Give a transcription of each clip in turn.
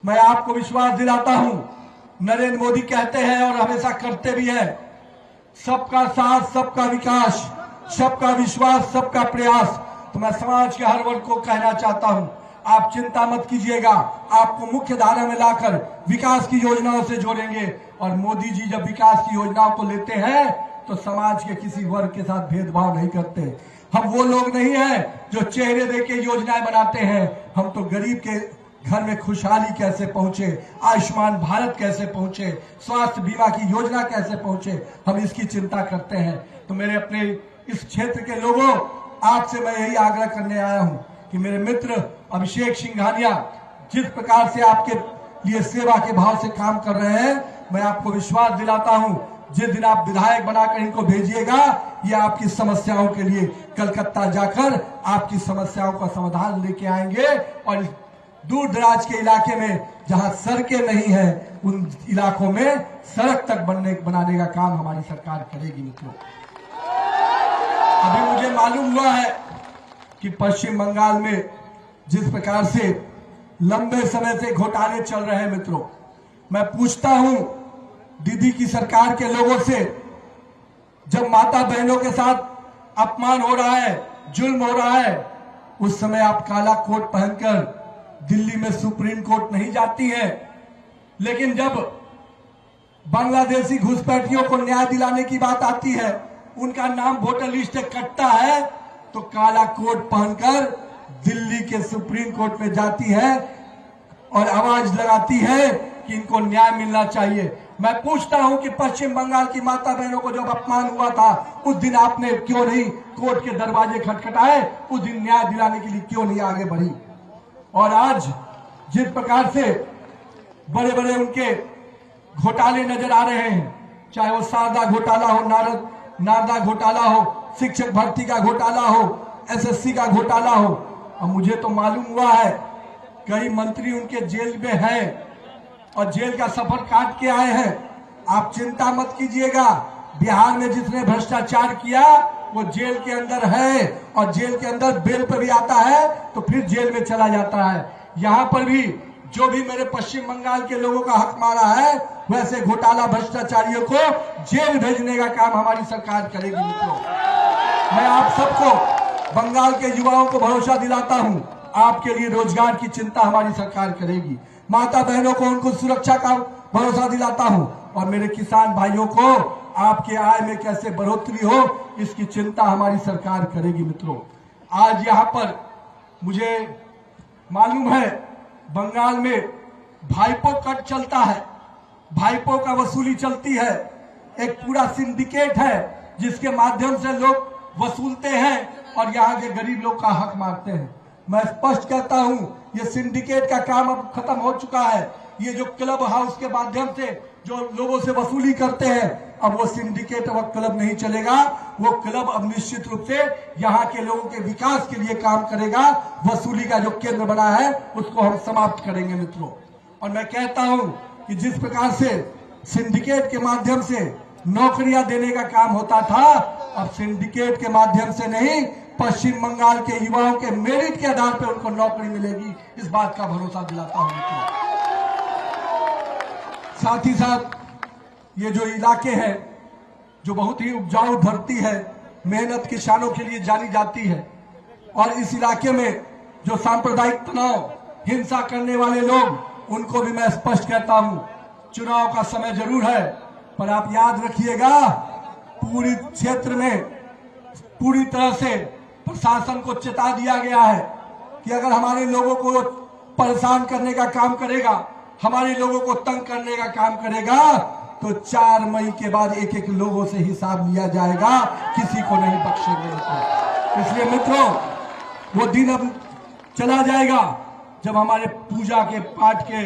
मैं आपको विश्वास दिलाता हूं, नरेंद्र मोदी कहते हैं और हमेशा करते भी हैं, सबका साथ, सबका विकास, सबका विश्वास, सबका प्रयास। तो मैं समाज के हर वर्ग को कहना चाहता हूं, आप चिंता मत कीजिएगा, आपको मुख्य धारा में लाकर विकास की योजनाओं से जोड़ेंगे। और मोदी जी जब विकास की योजनाओं को लेते हैं तो समाज के किसी वर्ग के साथ भेदभाव नहीं करते। हम वो लोग नहीं हैं जो चेहरे देके योजनाएं बनाते हैं। हम तो गरीब के घर में खुशहाली कैसे पहुंचे, आयुष्मान भारत कैसे पहुंचे, स्वास्थ्य बीमा की योजना कैसे पहुंचे, हम इसकी चिंता करते हैं। तो मेरे अपने इस क्षेत्र के लोगों, आपसे मैं यही आग्रह करने आया हूं कि मेरे मित्र अभिषेक सिंघानिया जिस प्रकार से आपके लिए सेवा के भाव से काम कर रहे हैं, मैं आपको विश्वास दिलाता हूं, जिस दिन आप विधायक बनाकर इनको भेजिएगा, ये आपकी समस्याओं के लिए कलकत्ता जाकर आपकी समस्याओं का समाधान लेके आएंगे। और दूर दराज के इलाके में जहां सड़कें नहीं है, उन इलाकों में सड़क तक बनाने का काम हमारी सरकार करेगी। मित्रों, अभी मुझे मालूम हुआ है कि पश्चिम बंगाल में जिस प्रकार से लंबे समय से घोटाले चल रहे हैं, मित्रों, मैं पूछता हूं दीदी की सरकार के लोगों से, जब माता बहनों के साथ अपमान हो रहा है, जुल्म हो रहा है, उस समय आप काला कोट पहनकर दिल्ली में सुप्रीम कोर्ट नहीं जाती हैं। लेकिन जब बांग्लादेशी घुसपैठियों को न्याय दिलाने की बात आती है, उनका नाम वोटर लिस्ट से कटता है, तो काला कोट पहनकर दिल्ली के सुप्रीम कोर्ट में जाती है और आवाज लगाती है कि इनको न्याय मिलना चाहिए। मैं पूछता हूं कि पश्चिम बंगाल की माता बहनों को जब अपमान हुआ था, उस दिन आपने क्यों नहीं कोर्ट के दरवाजे खटखटाए, उस दिन न्याय दिलाने के लिए क्यों नहीं आगे बढ़ी? और आज जिस प्रकार से बड़े बड़े उनके घोटाले नजर आ रहे हैं, चाहे वो शारदा घोटाला हो, नारदा घोटाला हो, शिक्षक भर्ती का घोटाला हो, एसएससी का घोटाला हो, और मुझे तो मालूम हुआ है कई मंत्री उनके जेल में हैं और जेल का सफर काट के आए हैं। आप चिंता मत कीजिएगा, बिहार में जिसने भ्रष्टाचार किया वो जेल के अंदर है, और जेल के अंदर बेल पर भी आता है तो फिर जेल में चला जाता है। यहां पर भी जो भी मेरे पश्चिम बंगाल के लोगों का हक मारा है, वैसे घोटाला भ्रष्टाचारियों को जेल भेजने का काम हमारी सरकार करेगी। मित्रों, मैं आप सबको, बंगाल के युवाओं को भरोसा दिलाता हूं, आपके लिए रोजगार की चिंता हमारी सरकार करेगी। माता बहनों को उनको सुरक्षा का भरोसा दिलाता हूं, और मेरे किसान भाइयों को आपके आय में कैसे बढ़ोतरी हो, इसकी चिंता हमारी सरकार करेगी। मित्रों, आज यहां पर मुझे मालूम है बंगाल में भाईपो कट चलता है, भाईपो का वसूली चलती है। एक पूरा सिंडिकेट है जिसके माध्यम से लोग वसूलते हैं और यहाँ के गरीब लोग का हक मारते हैं। मैं स्पष्ट कहता हूं, ये सिंडिकेट का काम अब खत्म हो चुका है। ये जो क्लब हाउस के माध्यम से जो लोगों से वसूली करते हैं, अब वो सिंडिकेट अब क्लब नहीं चलेगा। वो क्लब अब निश्चित रूप से यहाँ के लोगों के विकास के लिए काम करेगा। वसूली का जो केंद्र बना है उसको हम समाप्त करेंगे। मित्रों, और मैं कहता हूं कि जिस प्रकार से सिंडिकेट के माध्यम से नौकरियां देने का काम होता था, अब सिंडिकेट के माध्यम से नहीं, पश्चिम बंगाल के युवाओं के मेरिट के आधार पर उनको नौकरी मिलेगी, इस बात का भरोसा दिलाता हूं। साथ ही साथ ये जो इलाके हैं, जो बहुत ही उपजाऊ धरती है, मेहनत किसानों के लिए जानी जाती है, और इस इलाके में जो सांप्रदायिक तनाव, हिंसा करने वाले लोग, उनको भी मैं स्पष्ट कहता हूं, चुनाव का समय जरूर है, पर आप याद रखिएगा, पूरी क्षेत्र में पूरी तरह से प्रशासन को चेता दिया गया है कि अगर हमारे लोगों को परेशान करने का काम करेगा, हमारे लोगों को तंग करने का काम करेगा, तो 4 मई के बाद एक एक लोगों से हिसाब लिया जाएगा, किसी को नहीं बख्शेंगे। इसलिए मित्रों, वो दिन अब चला जाएगा जब हमारे पूजा के, पाठ के,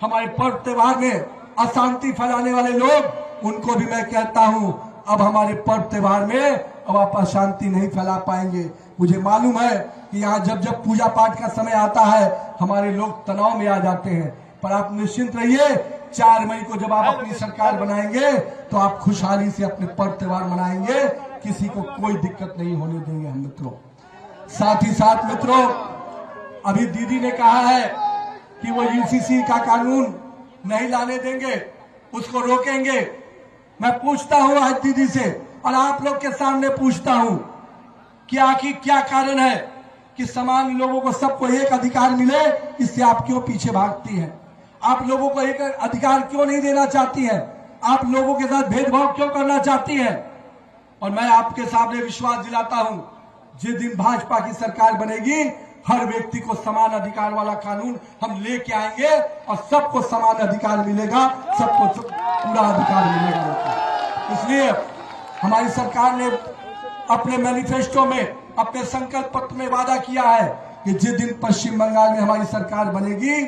हमारे पर्व त्योहार में अशांति फैलाने वाले लोग, उनको भी मैं कहता हूं, अब हमारे पर्व त्योहार में अब आप अशांति नहीं फैला पाएंगे। मुझे मालूम है कि यहाँ जब जब पूजा पाठ का समय आता है, हमारे लोग तनाव में आ जाते हैं, पर आप निश्चिंत रहिए, 4 मई को जब आप अपनी सरकार बनाएंगे तो आप खुशहाली से अपने पर्व त्योहार मनाएंगे, किसी को कोई दिक्कत नहीं होने देंगे हम। मित्रों, साथ ही साथ मित्रों, अभी दीदी ने कहा है कि वो यूसीसी का कानून नहीं लाने देंगे, उसको रोकेंगे। मैं पूछता हूं आज दीदी से और आप लोग के सामने पूछता हूं कि आखिर क्या कारण है कि सामान्य लोगों को सबको एक अधिकार मिले, इससे आप क्यों पीछे भागती हैं? आप लोगों को एक अधिकार क्यों नहीं देना चाहती हैं? आप लोगों के साथ भेदभाव क्यों करना चाहती हैं? और मैं आपके सामने विश्वास दिलाता हूं, जिस दिन भाजपा की सरकार बनेगी, हर व्यक्ति को समान अधिकार वाला कानून हम लेके आएंगे और सबको समान अधिकार मिलेगा, सबको पूरा अधिकार मिलेगा। इसलिए हमारी सरकार ने अपने मैनिफेस्टो में, अपने संकल्प पत्र में वादा किया है कि जिस दिन पश्चिम बंगाल में हमारी सरकार बनेगी,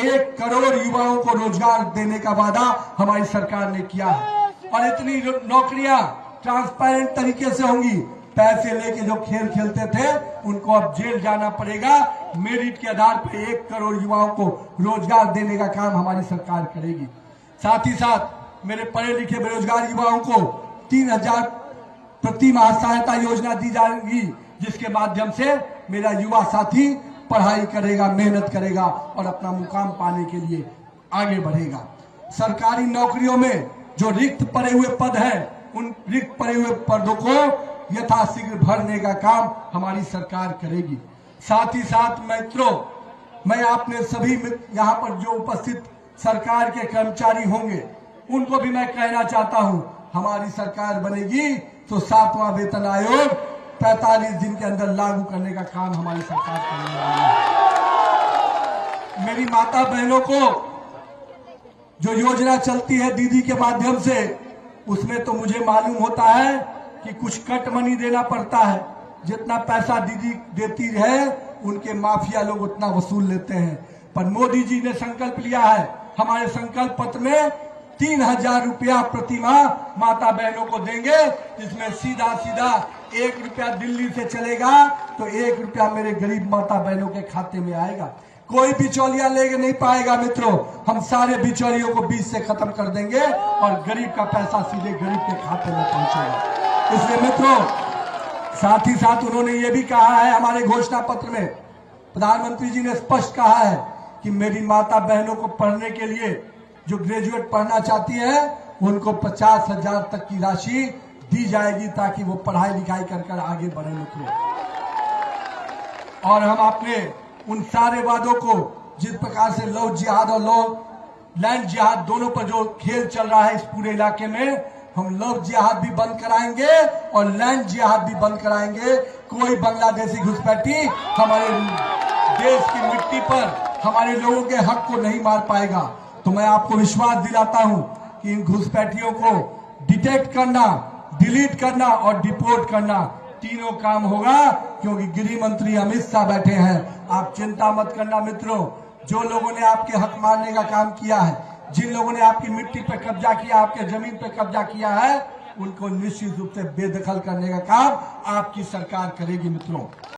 1 करोड़ युवाओं को रोजगार देने का वादा हमारी सरकार ने किया है। और इतनी नौकरियां ट्रांसपेरेंट तरीके से होंगी। पैसे लेके जो खेल खेलते थे उनको अब जेल जाना पड़ेगा। मेरिट के आधार पर 1 करोड़ युवाओं को रोजगार देने का काम हमारी सरकार करेगी। साथ ही साथ मेरे पढ़े लिखे बेरोजगार युवाओं को 3000 प्रति माह सहायता योजना दी जाएगी, जिसके माध्यम से मेरा युवा साथी पढ़ाई करेगा, मेहनत करेगा और अपना मुकाम पाने के लिए आगे बढ़ेगा। सरकारी नौकरियों में जो रिक्त पड़े हुए पद हैं, उन रिक्त पड़े हुए पदों को यथाशीघ्र भरने का काम हमारी सरकार करेगी। साथ ही साथ मित्रों, मैं आपने सभी यहाँ पर जो उपस्थित सरकार के कर्मचारी होंगे, उनको भी मैं कहना चाहता हूँ, हमारी सरकार बनेगी तो 7वां वेतन आयोग 45 दिन के अंदर लागू करने का काम हमारी सरकार करने वाली है। मेरी माता बहनों को जो योजना चलती है दीदी के माध्यम से, उसमें तो मुझे मालूम होता है कि कुछ कट मनी देना पड़ता है। जितना पैसा दीदी देती है, उनके माफिया लोग उतना वसूल लेते हैं। पर मोदी जी ने संकल्प लिया है, हमारे संकल्प पत्र में 3000 रुपया प्रति माह माता बहनों को देंगे, जिसमें सीधा सीधा 1 रुपया दिल्ली से चलेगा तो 1 रुपया मेरे गरीब माता बहनों के खाते में आएगा। कोई बिचौलिया लेके नहीं पाएगा मित्रों। हम सारे बिचौलियों को बीच से खत्म कर देंगे और गरीब का पैसा सीधे गरीब के खाते में पहुंचेगा। इसलिए मित्रों, साथ ही साथ उन्होंने ये भी कहा है, हमारे घोषणा पत्र में प्रधानमंत्री जी ने स्पष्ट कहा है कि मेरी माता बहनों को पढ़ने के लिए, जो ग्रेजुएट पढ़ना चाहती है, उनको 50,000 तक की राशि दी जाएगी, ताकि वो पढ़ाई लिखाई कर आगे बढ़े मित्रों। और हम अपने उन सारे वादों को, जिस प्रकार से लव जिहाद और लैंड जिहाद दोनों पर जो खेल चल रहा है इस पूरे इलाके में, हम लव जिहाद भी बंद कराएंगे और लैंड जिहाद भी बंद कराएंगे। कोई बांग्लादेशी घुसपैठी हमारे देश की मिट्टी पर हमारे लोगों के हक को नहीं मार पाएगा। तो मैं आपको विश्वास दिलाता हूं कि इन घुसपैठियों को डिटेक्ट करना, डिलीट करना और डिपोर्ट करना, तीनों काम होगा, क्योंकि गृह मंत्री अमित शाह बैठे हैं। आप चिंता मत करना मित्रों। जो लोगों ने आपके हक मारने का काम किया है, जिन लोगों ने आपकी मिट्टी पर कब्जा किया, आपके जमीन पर कब्जा किया है, उनको निश्चित रूप से बेदखल करने का काम आपकी सरकार करेगी मित्रों।